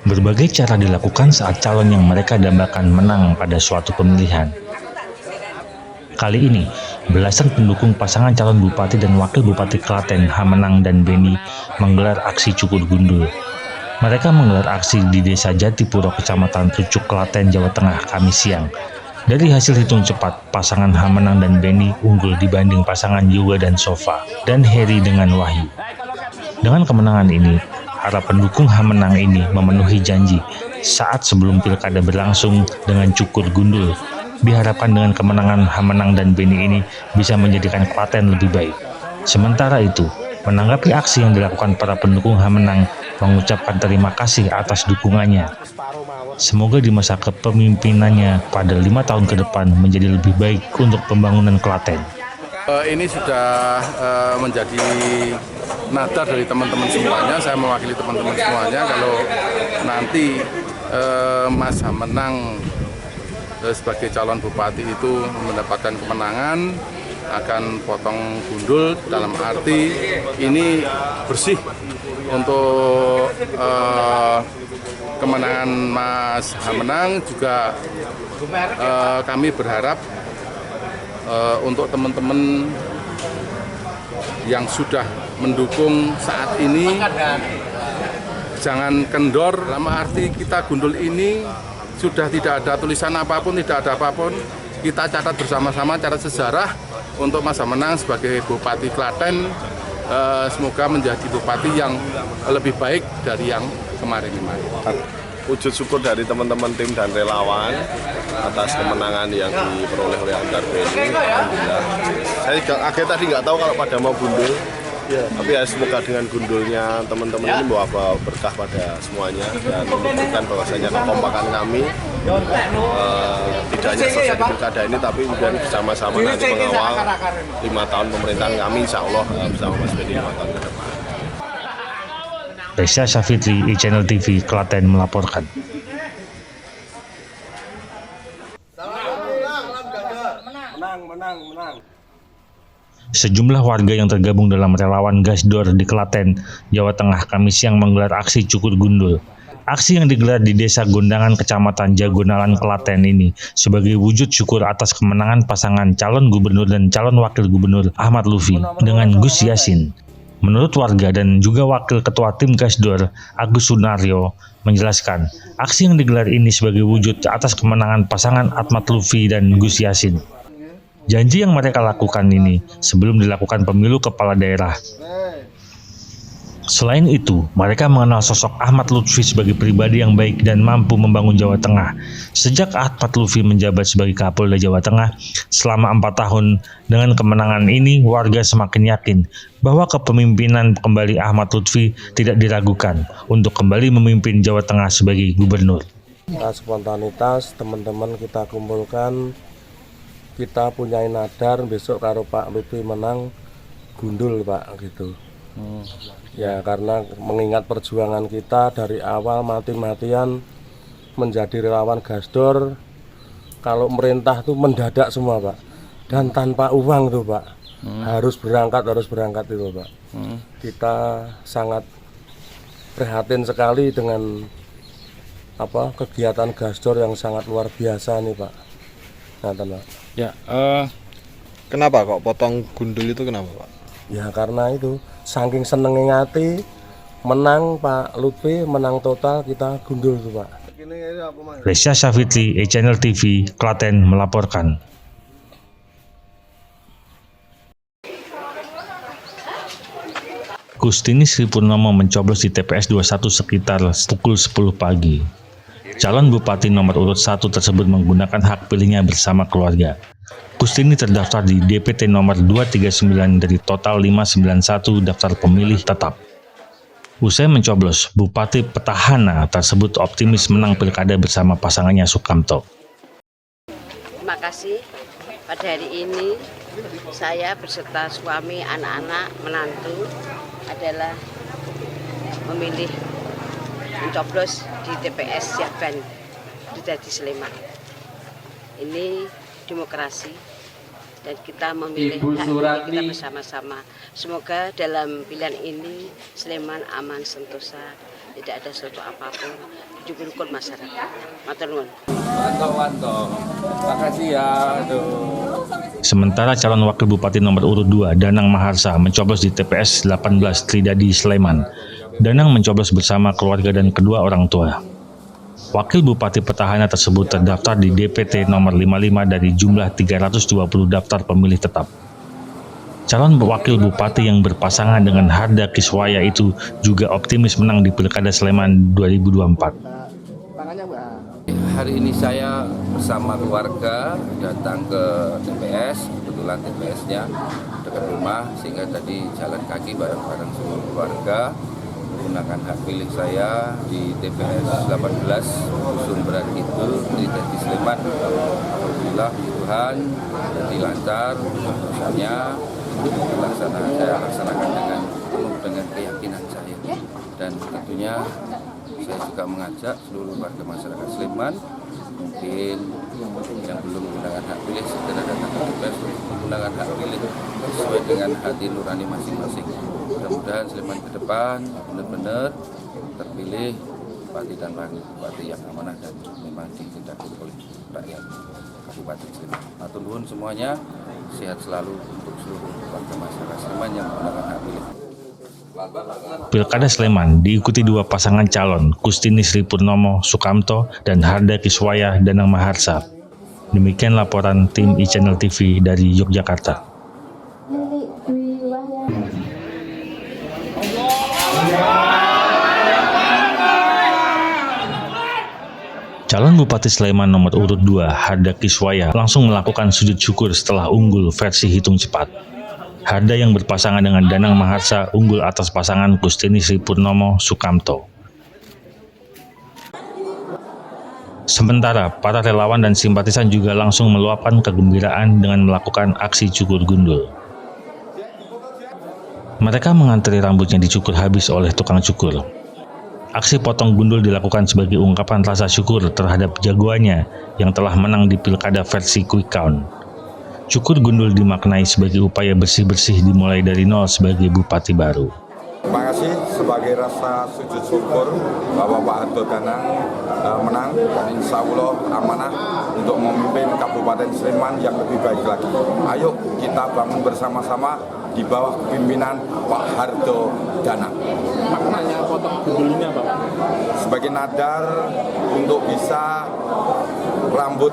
Berbagai cara dilakukan saat calon yang mereka dambakan menang pada suatu pemilihan. Kali ini, belasan pendukung pasangan calon Bupati dan Wakil Bupati Klaten, Hamenang dan Beni menggelar aksi cukur gundul. Mereka menggelar aksi di Desa Jatipuro, Kecamatan Trucuk, Klaten, Jawa Tengah, Kamis siang. Dari hasil hitung cepat, pasangan Hamenang dan Beni unggul dibanding pasangan Yoga dan Sofa, dan Heri dengan Wahyu. Dengan kemenangan ini, para pendukung Hamenang ini memenuhi janji saat sebelum pilkada berlangsung dengan cukur gundul. Diharapkan dengan kemenangan Hamenang dan Beni ini bisa menjadikan Klaten lebih baik. Sementara itu, menanggapi aksi yang dilakukan para pendukung Hamenang, mengucapkan terima kasih atas dukungannya. Semoga di masa kepemimpinannya pada 5 tahun ke depan menjadi lebih baik untuk pembangunan Klaten. Ini sudah menjadi nada dari teman-teman semuanya. Saya mewakili teman-teman semuanya. Kalau nanti Mas Hamenang sebagai calon bupati itu mendapatkan kemenangan, akan potong gundul dalam arti ini bersih untuk kemenangan Mas Hamenang. Juga kami berharap untuk teman-teman yang sudah mendukung saat ini jangan kendor, dalam arti kita gundul ini sudah tidak ada tulisan apapun, tidak ada apapun. Kita catat bersama-sama, catat sejarah untuk Mas Hamenang sebagai Bupati Klaten. Semoga menjadi bupati yang lebih baik dari yang kemarin-kemarin. Wujud syukur dari teman-teman tim dan relawan atas kemenangan yang diperoleh oleh Antar Beni. Alhamdulillah. Saya akhirnya tadi nggak tahu kalau pada mau gundul. Ya, tapi ya semoga dengan gundulnya teman-teman ini membawa berkah pada semuanya dan menunjukkan bahwasanya kekompakan kami tidak hanya selesai di pilkada ini, tapi kemudian bersama-sama nanti mengawal 5 tahun pemerintahan kami, insya Allah bersama Mas Beni 5 tahun ke depan. Reza Syafitri, e-Channel TV, Klaten melaporkan. Menang. Sejumlah warga yang tergabung dalam relawan Gasdor di Klaten, Jawa Tengah, Kamis siang menggelar aksi cukur gundul. Aksi yang digelar di Desa Gondangan, Kecamatan Jagonalan, Klaten ini sebagai wujud syukur atas kemenangan pasangan calon gubernur dan calon wakil gubernur Ahmad Lutfi dengan Gus Yassin. Menurut warga dan juga wakil ketua tim Gasdor, Agus Sunaryo, menjelaskan aksi yang digelar ini sebagai wujud atas kemenangan pasangan Ahmad Lutfi dan Gus Yassin. Janji yang mereka lakukan ini sebelum dilakukan pemilu kepala daerah. Selain itu, mereka mengenal sosok Ahmad Lutfi sebagai pribadi yang baik dan mampu membangun Jawa Tengah. Sejak Ahmad Lutfi menjabat sebagai Kapolda Jawa Tengah selama 4 tahun, dengan kemenangan ini warga semakin yakin bahwa kepemimpinan kembali Ahmad Lutfi tidak diragukan untuk kembali memimpin Jawa Tengah sebagai gubernur. Spontanitas teman-teman kita kumpulkan, kita punya nadar besok karo Pak Lutfi menang gundul Pak gitu. Ya karena mengingat perjuangan kita dari awal mati-matian menjadi relawan Gasdor, kalau merintah tuh mendadak semua Pak, dan tanpa uang tuh Pak, harus berangkat itu Pak. Kita sangat prihatin sekali dengan kegiatan Gasdor yang sangat luar biasa nih Pak. Nah, Ya, kenapa kok potong gundul itu kenapa Pak? Ya karena itu saking senengnya hati menang Pak Lutfi, menang total, kita gundul tuh Pak. Reza Syafitri, e-Channel TV, Klaten melaporkan. Kustini Sri Purnomo mencoblos di TPS 21 sekitar pukul 10 pagi. Calon Bupati nomor urut 1 tersebut menggunakan hak pilihnya bersama keluarga. Kustini terdaftar di DPT nomor 239 dari total 591 daftar pemilih tetap. Usai mencoblos, Bupati petahana tersebut optimis menang pilkada bersama pasangannya Sukamto. Terima kasih. Pada hari ini saya beserta suami, anak-anak, menantu adalah memilih mencoblos di TPS di Sleman. Ini demokrasi. dan kita memilih hak pilih kita bersama-sama. Semoga dalam pilihan ini Sleman aman sentosa, tidak ada sesuatu apapun di rukun masyarakat. Matur nuwun. Mantap. Makasih ya. Sementara calon wakil bupati nomor urut 2 Danang Maharsa mencoblos di TPS 18 Tridadi Sleman. Danang mencoblos bersama keluarga dan kedua orang tua. Wakil bupati petahana tersebut terdaftar di DPT nomor 55 dari jumlah 320 daftar pemilih tetap. Calon wakil bupati yang berpasangan dengan Harda Kiswaya itu juga optimis menang di Pilkada Sleman 2024. Hari ini saya bersama keluarga datang ke TPS, kebetulan TPS-nya dekat rumah, sehingga tadi jalan kaki bareng-bareng seluruh keluarga menggunakan hak pilih saya di TPS 18 Dusun Berakidul, Tridadi Sleman. Alhamdulillah Tuhan jadi lancar, urusannya saya laksanakan dengan penuh dengan keyakinan saya, dan tentunya saya juga mengajak seluruh warga masyarakat Sleman mungkin yang belum menggunakan hak pilih segera datang ke TPS untuk menggunakan hak pilih sesuai dengan hati nurani masing-masing. Mudah-mudahan Sleman ke depan benar-benar terpilih bupati dan wakil bupati yang amanah dan memang dikehendaki oleh rakyat Kabupaten Sleman. Matur nuwun semuanya, sehat selalu untuk seluruh warga masyarakat Sleman yang menggunakan hak pilih. Pilkada Sleman diikuti dua pasangan calon, Kustini Sri Purnomo Sukamto dan Harda Kiswaya Danang Maharsa. Demikian laporan tim iChannel TV dari Yogyakarta. Calon Bupati Sleman nomor urut 2, Harda Kiswaya, langsung melakukan sujud syukur setelah unggul versi hitung cepat. Harda yang berpasangan dengan Danang Maharsa unggul atas pasangan Kustini Sri Purnomo Sukamto. Sementara para relawan dan simpatisan juga langsung meluapkan kegembiraan dengan melakukan aksi cukur gundul. Mereka mengantri rambutnya dicukur habis oleh tukang cukur. Aksi potong gundul dilakukan sebagai ungkapan rasa syukur terhadap jagoannya yang telah menang di pilkada versi quick count. Cukur gundul dimaknai sebagai upaya bersih-bersih dimulai dari nol sebagai bupati baru. Terima kasih sebagai rasa sujud syukur bahwa Pak Harda Danang menang dan insya Allah amanah untuk memimpin Kabupaten Sleman yang lebih baik lagi. Ayo kita bangun bersama-sama di bawah kepimpinan Pak Harda Danang. Maknanya potong gundulnya Pak? Sebagai nadar untuk bisa rambut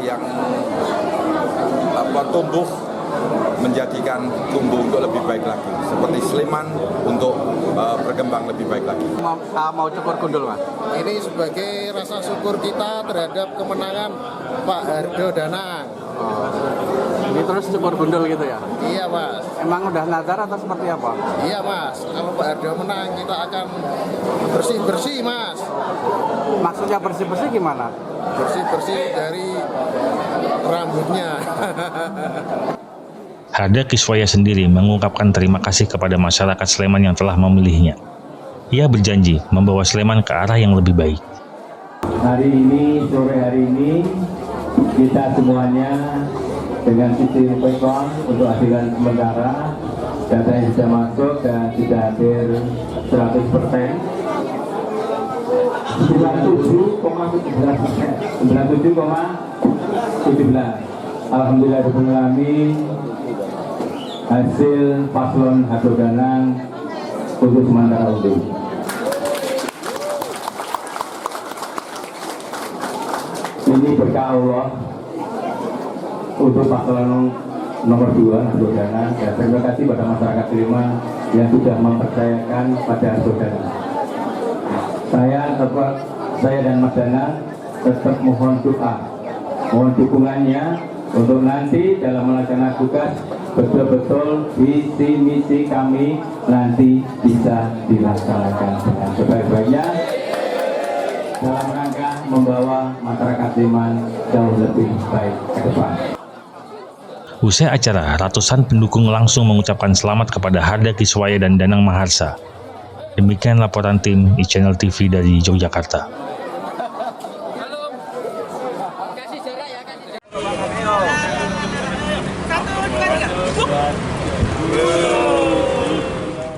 yang tumbuh menjadikan tumbuh untuk lebih baik lagi, seperti Sleman untuk berkembang lebih baik lagi. Mau cukur gundul Mas? Ini sebagai rasa syukur kita terhadap kemenangan Pak Harda Danang. Ini terus cukur gundul gitu ya? Iya Mas. Emang udah nazar atau seperti apa? Iya Mas, kalau Pak Harda menang kita akan bersih-bersih Mas. Maksudnya bersih-bersih gimana? Bersih-bersih dari rambutnya. Harda Kiswaya sendiri mengungkapkan terima kasih kepada masyarakat Sleman yang telah memilihnya. Ia berjanji membawa Sleman ke arah yang lebih baik. Hari ini, sore hari ini, kita semuanya dengan sistem quick count untuk hasilkan sementara data yang sudah masuk dan sudah hadir 100%. 97,17%. Alhamdulillah hasil paslon Harda Danang untuk sementara unggul. Ini berkah Allah untuk paslon nomor 2 Harda Danang. Ya, terima kasih pada masyarakat Sleman yang sudah mempercayakan pada Harda Danang. Saya dan Mas Danang tetap mohon doa, mohon dukungannya untuk nanti dalam melaksanakan tugas betul-betul visi misi kami nanti bisa dilaksanakan dengan sebaik-baiknya dalam rangka membawa masyarakat Sleman jauh lebih baik ke depan. Usai acara, ratusan pendukung langsung mengucapkan selamat kepada Harda Kiswaya dan Danang Maharsa. Demikian laporan tim iChannel TV dari Yogyakarta.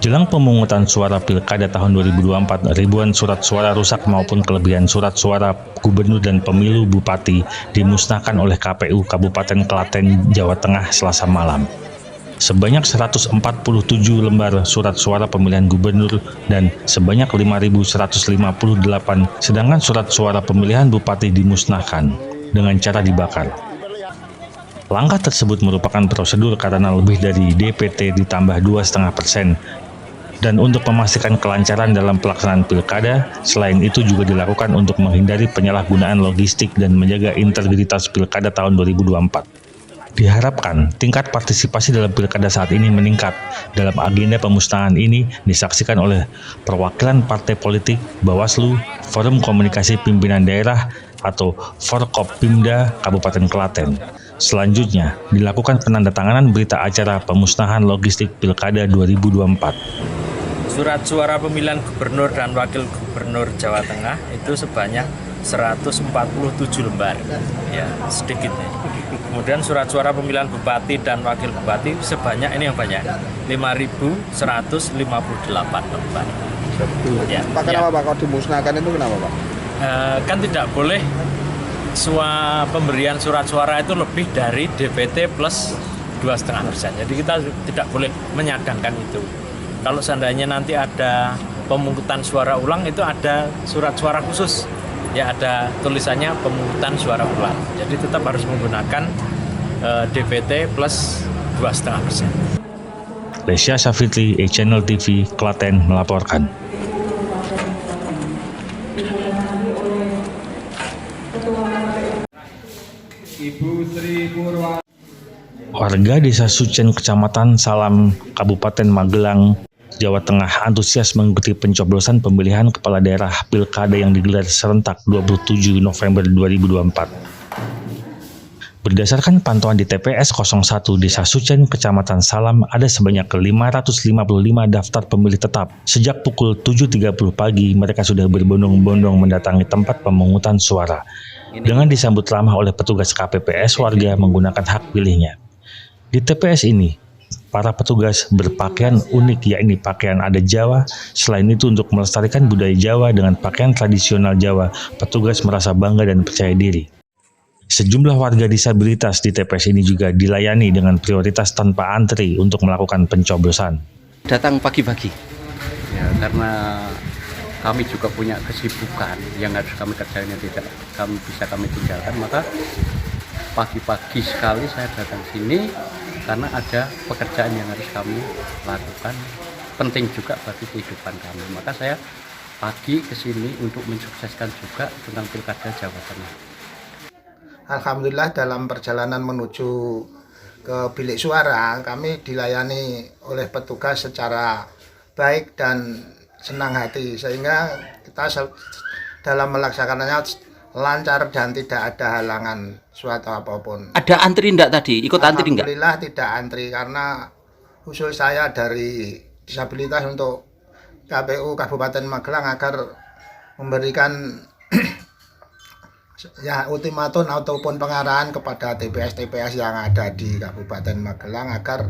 Jelang pemungutan suara Pilkada tahun 2024, ribuan surat suara rusak maupun kelebihan surat suara gubernur dan pemilu bupati dimusnahkan oleh KPU Kabupaten Klaten, Jawa Tengah Selasa malam. Sebanyak 147 lembar surat suara pemilihan gubernur dan sebanyak 5.158 sedangkan surat suara pemilihan bupati dimusnahkan dengan cara dibakar. Langkah tersebut merupakan prosedur karena lebih dari DPT ditambah 2,5%. Dan untuk memastikan kelancaran dalam pelaksanaan pilkada, selain itu juga dilakukan untuk menghindari penyalahgunaan logistik dan menjaga integritas pilkada tahun 2024. Diharapkan tingkat partisipasi dalam pilkada saat ini meningkat. Dalam agenda pemusnahan ini disaksikan oleh perwakilan partai politik, Bawaslu, Forum Komunikasi Pimpinan Daerah atau Forkopimda Kabupaten Klaten. Selanjutnya, dilakukan penandatanganan berita acara pemusnahan logistik Pilkada 2024. Surat suara pemilihan gubernur dan wakil gubernur Jawa Tengah itu sebanyak 147 lembar, ya sedikit. Kemudian surat suara pemilihan bupati dan wakil bupati sebanyak ini yang banyak, 5.158 lembar. Ya, Pak, kenapa Pak kalau dimusnahkan itu kenapa Pak? Kan tidak boleh pemberian surat suara itu lebih dari DPT plus 2,5%. Jadi kita tidak boleh menyadangkan itu. Kalau seandainya nanti ada pemungutan suara ulang, itu ada surat suara khusus, ya ada tulisannya pemungutan suara ulang. Jadi tetap harus menggunakan DPT plus 2,5%. Lesya Safitri, E-Channel TV, Klaten melaporkan. Warga Desa Sucen, Kecamatan Salam, Kabupaten Magelang, Jawa Tengah antusias mengikuti pencoblosan pemilihan kepala daerah Pilkada yang digelar serentak 27 November 2024. Berdasarkan pantauan di TPS 01 Desa Sucen, Kecamatan Salam, ada sebanyak 555 daftar pemilih tetap. Sejak pukul 7.30 pagi, mereka sudah berbondong-bondong mendatangi tempat pemungutan suara. Dengan disambut ramah oleh petugas KPPS, warga menggunakan hak pilihnya. Di TPS ini, para petugas berpakaian unik, yakni pakaian adat Jawa. Selain itu, untuk melestarikan budaya Jawa dengan pakaian tradisional Jawa, petugas merasa bangga dan percaya diri. Sejumlah warga disabilitas di TPS ini juga dilayani dengan prioritas tanpa antri untuk melakukan pencoblosan. Datang pagi-pagi, ya, karena kami juga punya kesibukan yang harus kami kerjain yang tidak kami tinggalkan, maka pagi-pagi sekali saya datang sini karena ada pekerjaan yang harus kami lakukan, penting juga bagi kehidupan kami. Maka saya pagi ke sini untuk mensukseskan juga tentang Pilkada Jawa Tengah. Alhamdulillah dalam perjalanan menuju ke bilik suara kami dilayani oleh petugas secara baik dan senang hati, sehingga kita dalam melaksanakannya lancar dan tidak ada halangan suatu apapun. Ada antri enggak tadi? Ikut antri enggak? Alhamdulillah tidak antri, karena usul saya dari disabilitas untuk KPU Kabupaten Magelang agar memberikan ya ultimatum ataupun pengarahan kepada TPS-TPS yang ada di Kabupaten Magelang agar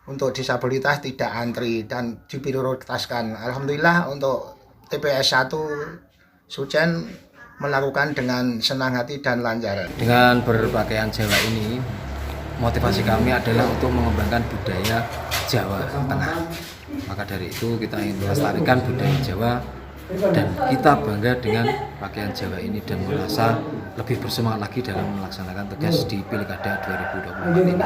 untuk disabilitas tidak antri dan diprioritaskan. Alhamdulillah untuk TPS 1 Sucen melakukan dengan senang hati dan lancar. Dengan berpakaian Jawa ini, motivasi kami adalah untuk mengembangkan budaya Jawa Tengah. Maka dari itu kita ingin melestarikan budaya Jawa dan kita bangga dengan pakaian Jawa ini dan merasa lebih bersemangat lagi dalam melaksanakan tugas di Pilkada 2024 ini.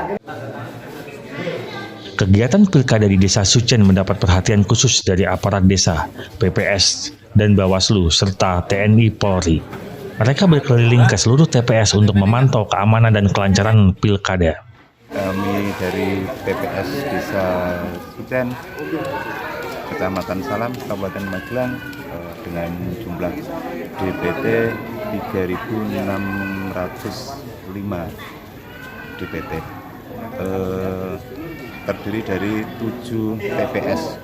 Kegiatan pilkada di Desa Sucen mendapat perhatian khusus dari aparat desa, PPS, dan Bawaslu, serta TNI Polri. Mereka berkeliling ke seluruh TPS untuk memantau keamanan dan kelancaran pilkada. Kami dari PPS Desa Sucen, Kecamatan Salam, Kabupaten Magelang, dengan jumlah DPT 3.605 DPT. Terdiri dari 7 TPS.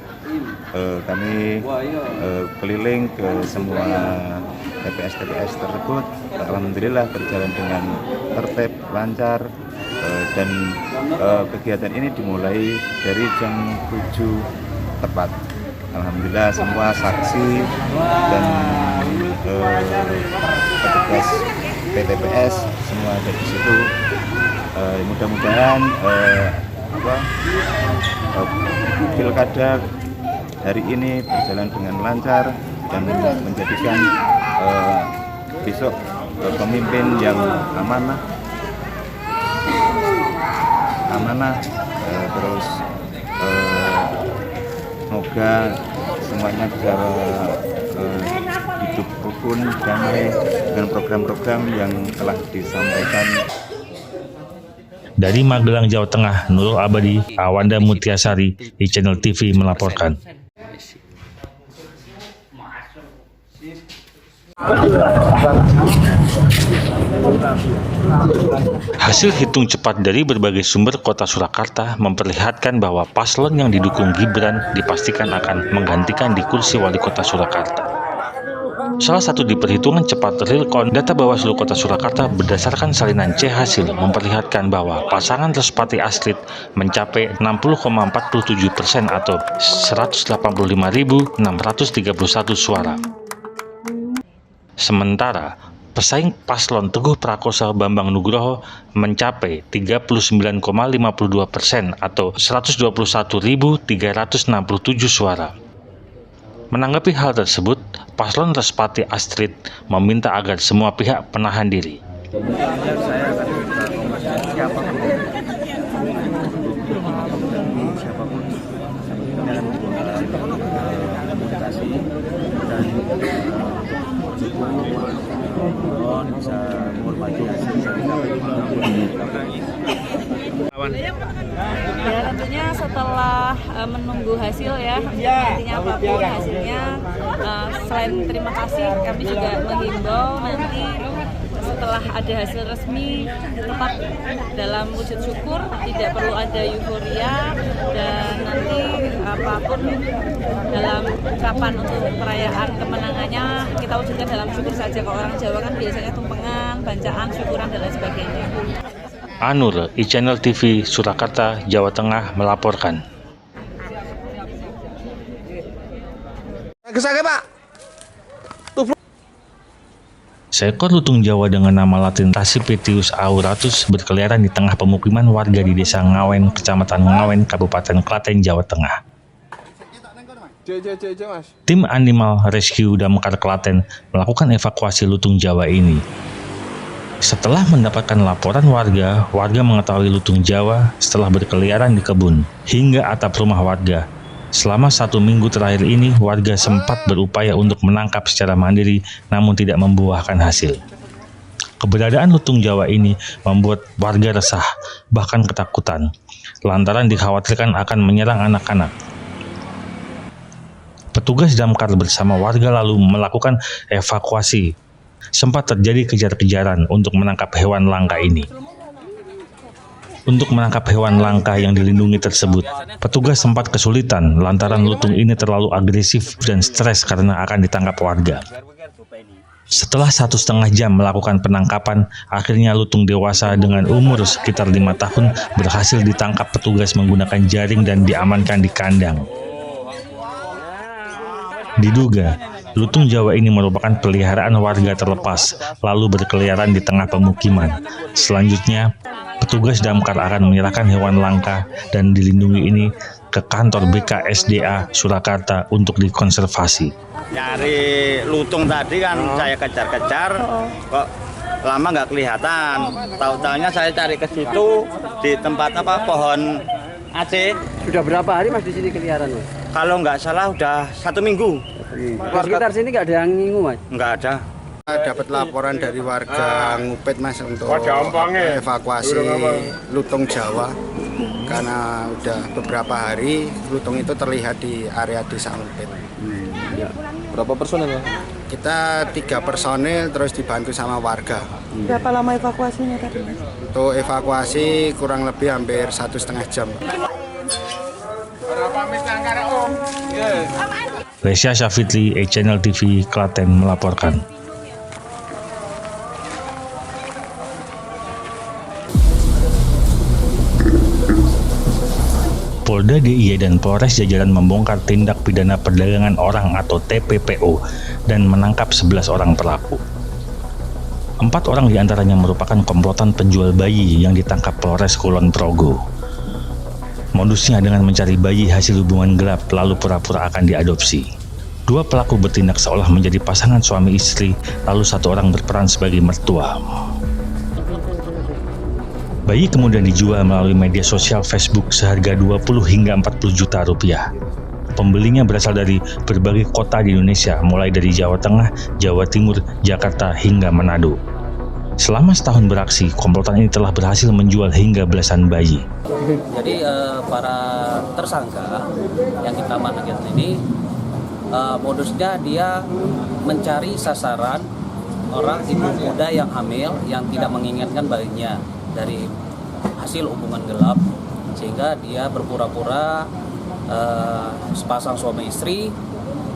Kami keliling ke semua TPS tersebut. Alhamdulillah berjalan dengan tertib, lancar, dan kegiatan ini dimulai dari jam 7 tepat. Alhamdulillah semua saksi dan petugas PTPS semua ada di situ. Mudah-mudahan pilkada hari ini berjalan dengan lancar dan menjadikan besok pemimpin yang amanah, terus semoga semuanya bisa hidup rukun, damai dengan program-program yang telah disampaikan. Dari Magelang, Jawa Tengah, Nurul Abadi, Awanda Mutiasari, iChannel TV melaporkan. Hasil hitung cepat dari berbagai sumber Kota Surakarta memperlihatkan bahwa paslon yang didukung Gibran dipastikan akan menggantikan di kursi wali kota Surakarta. Salah satu di perhitungan cepat Realcon, data Bawaslu Kota Surakarta berdasarkan salinan C hasil memperlihatkan bahwa pasangan Respati Astrid mencapai 60,47% atau 185.631 suara. Sementara pesaing paslon Teguh Prakosa Bambang Nugroho mencapai 39,52% atau 121.367 suara. Menanggapi hal tersebut, paslon Respati Astrid meminta agar semua pihak menahan diri. Ya tentunya setelah menunggu hasil ya, nantinya apapun hasilnya, selain terima kasih kami juga menghimbau nanti setelah ada hasil resmi tetap dalam wujud syukur, tidak perlu ada euforia, dan nanti apapun dalam ungkapan untuk perayaan kemenangannya kita wujudkan dalam syukur saja. Kalau orang Jawa kan biasanya tumpengan, bacaan, syukuran dan lain sebagainya. Anur, iChannel TV, Surakarta, Jawa Tengah melaporkan. Seekor lutung Jawa dengan nama latin Tachypitius auratus berkeliaran di tengah pemukiman warga di Desa Ngawen, Kecamatan Ngawen, Kabupaten Klaten, Jawa Tengah. Tim Animal Rescue Damkar Klaten melakukan evakuasi lutung Jawa ini. Setelah mendapatkan laporan warga mengetahui lutung Jawa setelah berkeliaran di kebun hingga atap rumah warga. Selama 1 minggu terakhir ini, warga sempat berupaya untuk menangkap secara mandiri, namun tidak membuahkan hasil. Keberadaan lutung Jawa ini membuat warga resah, bahkan ketakutan, lantaran dikhawatirkan akan menyerang anak-anak. Petugas damkar bersama warga lalu melakukan evakuasi. Sempat terjadi kejar-kejaran untuk menangkap hewan langka ini. Untuk menangkap hewan langka yang dilindungi tersebut, petugas sempat kesulitan lantaran lutung ini terlalu agresif dan stres karena akan ditangkap warga. Setelah 1,5 jam melakukan penangkapan, akhirnya lutung dewasa dengan umur sekitar 5 tahun berhasil ditangkap petugas menggunakan jaring dan diamankan di kandang. Diduga, lutung Jawa ini merupakan peliharaan warga terlepas, lalu berkeliaran di tengah pemukiman. Selanjutnya, petugas damkar akan menyerahkan hewan langka dan dilindungi ini ke kantor BKSDA Surakarta untuk dikonservasi. Nyari lutung tadi kan saya kejar-kejar, kok lama nggak kelihatan. Tahu-tahunya saya cari ke situ di tempat pohon AC. Sudah berapa hari Mas di sini keliaran, Mas? Kalau nggak salah udah 1 minggu. Di sekitar sini nggak ada yang ngingu, Mas? Nggak ada. Dapat laporan dari warga Ngupit, Mas, untuk evakuasi lutung Jawa karena udah beberapa hari lutung itu terlihat di area desa Ngupit. Ya. Berapa personel, Mas? Kita 3 personil terus dibantu sama warga. Berapa lama evakuasinya tadi, Mas? Untuk evakuasi kurang lebih hampir 1,5 jam. Lesya Syafitri, iChannel TV, Klaten melaporkan. Polda DIY dan Polres jajaran membongkar tindak pidana perdagangan orang atau TPPO dan menangkap 11 orang pelaku. 4 orang diantaranya merupakan komplotan penjual bayi yang ditangkap Polres Kulon Progo. Modusnya dengan mencari bayi hasil hubungan gelap lalu pura-pura akan diadopsi. 2 pelaku bertindak seolah menjadi pasangan suami istri, lalu 1 orang berperan sebagai mertua. Bayi kemudian dijual melalui media sosial Facebook seharga 20 hingga 40 juta rupiah. Pembelinya berasal dari berbagai kota di Indonesia, mulai dari Jawa Tengah, Jawa Timur, Jakarta, hingga Manado. Selama setahun beraksi, komplotan ini telah berhasil menjual hingga belasan bayi. Jadi para tersangka yang kita amankan ini modusnya dia mencari sasaran orang ibu muda yang hamil yang tidak menginginkan bayinya dari hasil hubungan gelap, sehingga dia berpura-pura sepasang suami istri,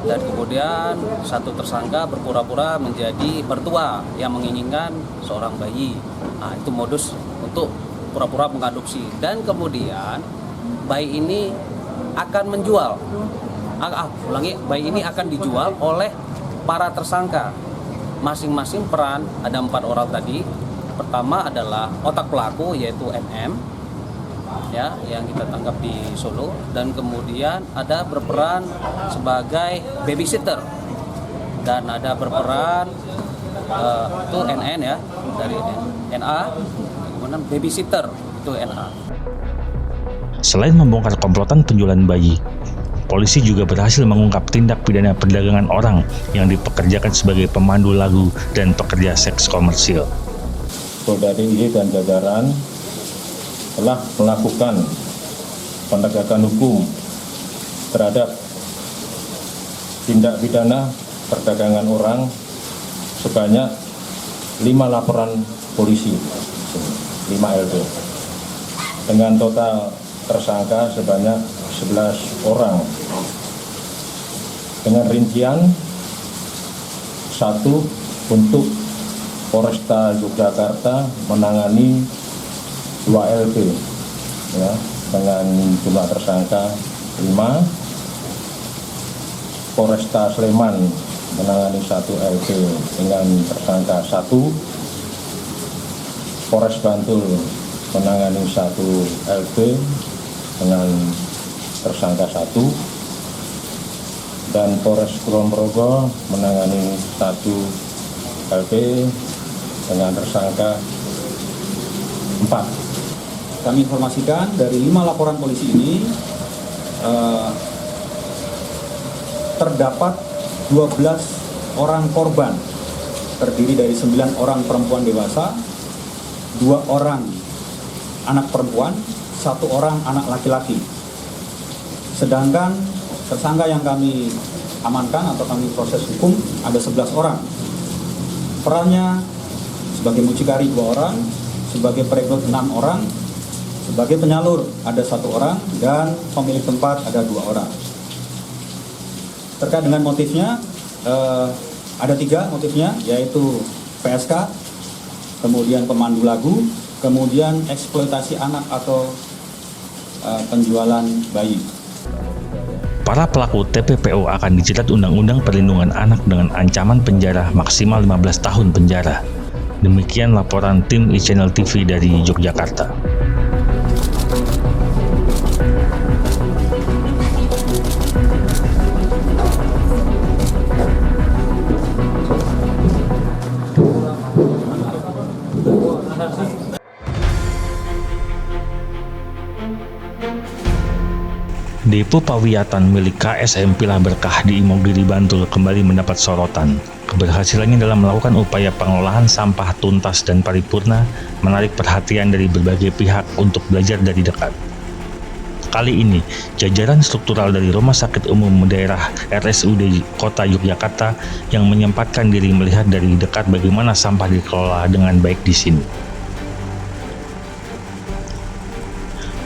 dan kemudian satu tersangka berpura-pura menjadi mertua yang menginginkan seorang bayi. Nah, itu modus untuk pura-pura mengadopsi, dan kemudian bayi ini akan menjual. Bayi ini akan dijual oleh para tersangka. Masing-masing peran, ada 4 orang tadi. Pertama adalah otak pelaku, yaitu NM, ya, yang kita tangkap di Solo, dan kemudian ada berperan sebagai babysitter, dan ada berperan itu NN ya, dari NA, kemudian babysitter itu NA. Selain membongkar komplotan penjualan bayi, polisi juga berhasil mengungkap tindak pidana perdagangan orang yang dipekerjakan sebagai pemandu lagu dan pekerja seks komersil. Polda DIY dan jajaran telah melakukan penegakan hukum terhadap tindak pidana perdagangan orang sebanyak 5 laporan polisi, 5 LP, dengan total tersangka sebanyak 11 orang, dengan rincian 1 untuk Polresta Yogyakarta menangani 2 LP, ya, dengan jumlah tersangka 5. Polresta Sleman menangani 1 LP dengan tersangka 1. Polres Bantul menangani 1 LP dengan tersangka 1. Dan Polres Kulon Progo menangani 1 LP dengan tersangka 4. Kami informasikan dari 5 laporan polisi ini terdapat 12 orang korban, terdiri dari 9 orang perempuan dewasa, 2 orang anak perempuan, 1 orang anak laki-laki. Sedangkan tersangka yang kami amankan atau kami proses hukum ada 11 orang. Perannya sebagai mucikari 2 orang, sebagai perekrut 6 orang, sebagai penyalur ada 1 orang, dan pemilik tempat ada 2 orang. Terkait dengan motifnya, ada 3 motifnya, yaitu PSK, kemudian pemandu lagu, kemudian eksploitasi anak atau penjualan bayi. Para pelaku TPPO akan dijerat Undang-Undang Perlindungan Anak dengan ancaman penjara maksimal 15 tahun penjara. Demikian laporan tim e-Channel TV dari Yogyakarta. Depo Pawiatan milik KSM Pilah Berkah di Imogiri, Bantul kembali mendapat sorotan. Keberhasilannya dalam melakukan upaya pengelolaan sampah tuntas dan paripurna menarik perhatian dari berbagai pihak untuk belajar dari dekat. Kali ini, jajaran struktural dari Rumah Sakit Umum Daerah RSUD Kota Yogyakarta yang menyempatkan diri melihat dari dekat bagaimana sampah dikelola dengan baik di sini.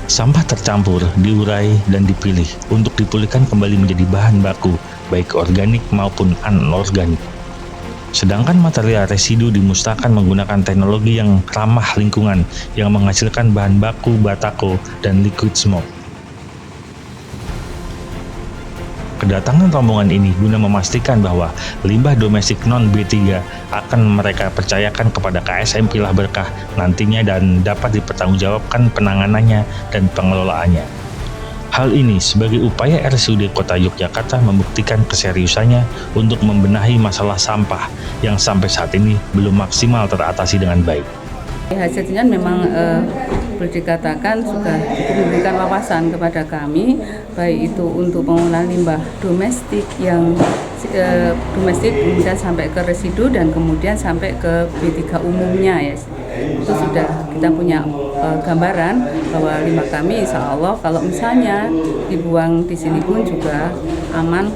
Sampah tercampur, diurai, dan dipilih untuk dipulihkan kembali menjadi bahan baku, baik organik maupun anorganik. Sedangkan material residu dimusnahkan menggunakan teknologi yang ramah lingkungan yang menghasilkan bahan baku batako dan liquid smoke. Kedatangan rombongan ini guna memastikan bahwa limbah domestik non B3 akan mereka percayakan kepada KSM Pilah Berkah nantinya dan dapat dipertanggungjawabkan penanganannya dan pengelolaannya. Hal ini sebagai upaya RSUD Kota Yogyakarta membuktikan keseriusannya untuk membenahi masalah sampah yang sampai saat ini belum maksimal teratasi dengan baik. Hasilnya memang boleh dikatakan sudah cukup memberikan wawasan kepada kami, baik itu untuk pengolahan limbah domestik yang domestik kemudian sampai ke residu dan kemudian sampai ke B3 umumnya ya. Itu sudah kita punya gambaran bahwa limbah kami insya Allah kalau misalnya dibuang di sini pun juga aman,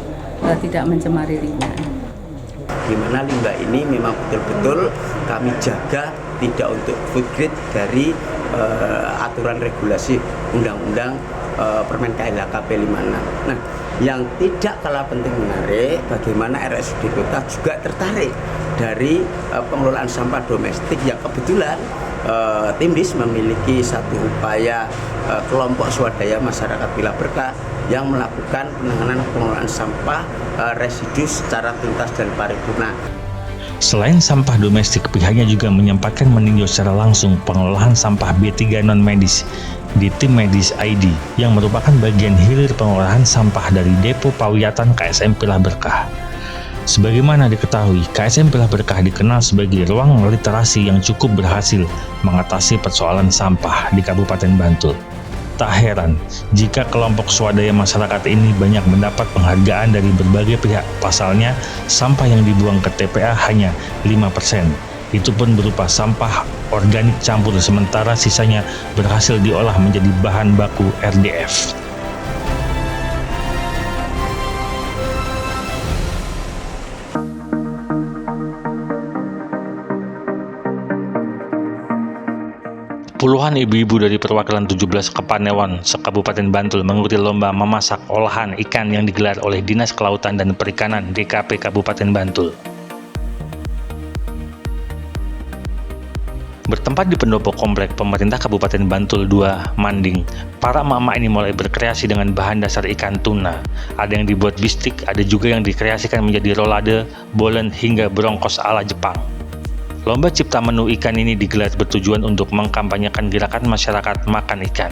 tidak mencemari lingkungan. Di mana limbah ini memang betul-betul kami jaga tidak untuk food grade dari aturan regulasi Undang-Undang Permen KLHKP 56. Nah, yang tidak kalah penting menarik, bagaimana RSUD Kota juga tertarik dari pengelolaan sampah domestik yang kebetulan tim DIS memiliki satu upaya kelompok swadaya masyarakat Pilah Berkah yang melakukan pengelolaan sampah residu secara tuntas dan paripurna. Selain sampah domestik, pihaknya juga menyempatkan meninjau secara langsung pengelolaan sampah B3 non-medis di tim medis ID yang merupakan bagian hilir pengolahan sampah dari Depo Pawiatan KSM Pilah Berkah. Sebagaimana diketahui, KSM Pilah Berkah dikenal sebagai ruang literasi yang cukup berhasil mengatasi persoalan sampah di Kabupaten Bantul. Tak heran jika kelompok swadaya masyarakat ini banyak mendapat penghargaan dari berbagai pihak. Pasalnya, sampah yang dibuang ke TPA hanya 5%. Itu pun berupa sampah organik campur, sementara sisanya berhasil diolah menjadi bahan baku RDF. Puluhan ibu-ibu dari perwakilan 17 Kepanewon se-Kabupaten Bantul mengikuti lomba memasak olahan ikan yang digelar oleh Dinas Kelautan dan Perikanan DKP Kabupaten Bantul. Bertempat di pendopo komplek pemerintah Kabupaten Bantul 2 Manding, para emak-emak ini mulai berkreasi dengan bahan dasar ikan tuna. Ada yang dibuat bistik, ada juga yang dikreasikan menjadi rolade, bolen, hingga brongkos ala Jepang. Lomba cipta menu ikan ini digelar bertujuan untuk mengkampanyekan gerakan masyarakat makan ikan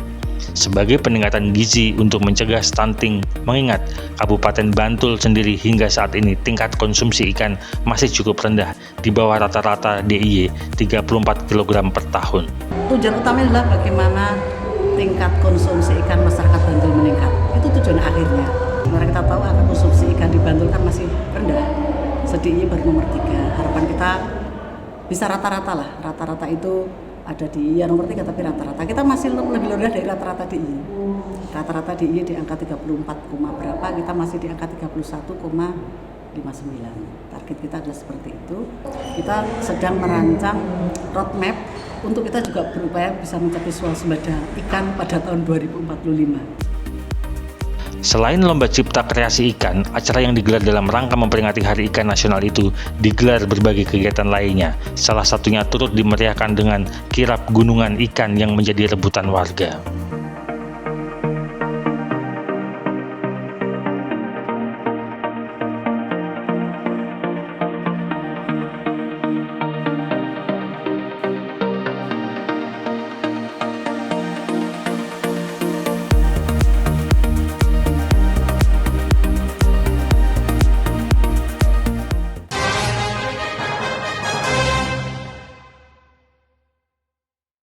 sebagai peningkatan gizi untuk mencegah stunting, mengingat Kabupaten Bantul sendiri hingga saat ini tingkat konsumsi ikan masih cukup rendah di bawah rata-rata DIY 34 kg per tahun. Tujuan utamanya adalah bagaimana tingkat konsumsi ikan masyarakat Bantul meningkat. Itu tujuan akhirnya. Karena kita tahu angka konsumsi ikan di Bantul kan masih rendah. DIY baru nomor 3. Harapan kita bisa rata-rata lah, rata-rata itu ada di nomor 3, tapi rata-rata kita masih lebih rendah dari rata-rata DIY. Rata-rata DIY di angka 34, berapa, kita masih di angka 31,59. Target kita adalah seperti itu. Kita sedang merancang roadmap untuk kita juga berupaya bisa mencapai swasembada ikan pada tahun 2045. Selain lomba cipta kreasi ikan, acara yang digelar dalam rangka memperingati Hari Ikan Nasional itu digelar berbagai kegiatan lainnya. Salah satunya turut dimeriahkan dengan kirap gunungan ikan yang menjadi rebutan warga.